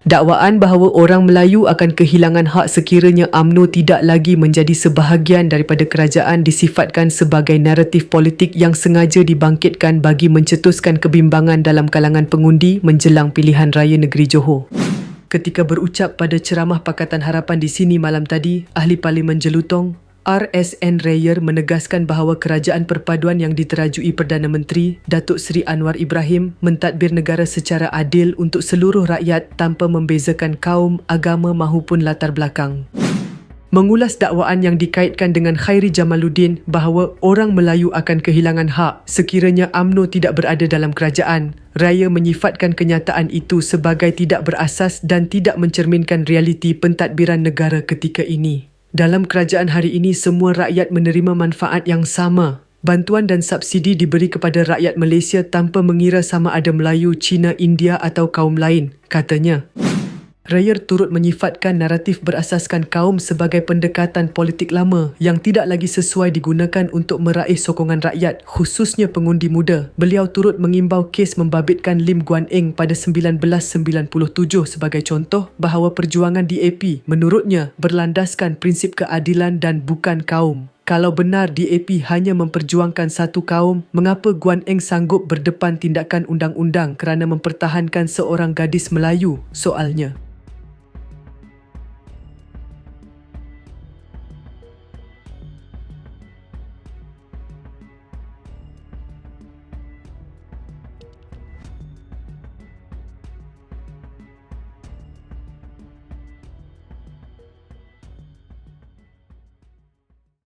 Dakwaan bahawa orang Melayu akan kehilangan hak sekiranya UMNO tidak lagi menjadi sebahagian daripada kerajaan disifatkan sebagai naratif politik yang sengaja dibangkitkan bagi mencetuskan kebimbangan dalam kalangan pengundi menjelang pilihan raya negeri Johor. Ketika berucap pada ceramah Pakatan Harapan di sini malam tadi, Ahli Parlimen Jelutong, RSN Rayer menegaskan bahawa kerajaan perpaduan yang diterajui Perdana Menteri Datuk Seri Anwar Ibrahim mentadbir negara secara adil untuk seluruh rakyat tanpa membezakan kaum, agama mahupun latar belakang. Mengulas dakwaan yang dikaitkan dengan Khairi Jamaluddin bahawa orang Melayu akan kehilangan hak sekiranya UMNO tidak berada dalam kerajaan, Raya menyifatkan kenyataan itu sebagai tidak berasas dan tidak mencerminkan realiti pentadbiran negara ketika ini. Dalam kerajaan hari ini, semua rakyat menerima manfaat yang sama. Bantuan dan subsidi diberi kepada rakyat Malaysia tanpa mengira sama ada Melayu, Cina, India atau kaum lain, katanya. Rayer turut menyifatkan naratif berasaskan kaum sebagai pendekatan politik lama yang tidak lagi sesuai digunakan untuk meraih sokongan rakyat, khususnya pengundi muda. Beliau turut mengimbau kes membabitkan Lim Guan Eng pada 1997 sebagai contoh bahawa perjuangan DAP menurutnya berlandaskan prinsip keadilan dan bukan kaum. Kalau benar DAP hanya memperjuangkan satu kaum, mengapa Guan Eng sanggup berdepan tindakan undang-undang kerana mempertahankan seorang gadis Melayu? Soalnya.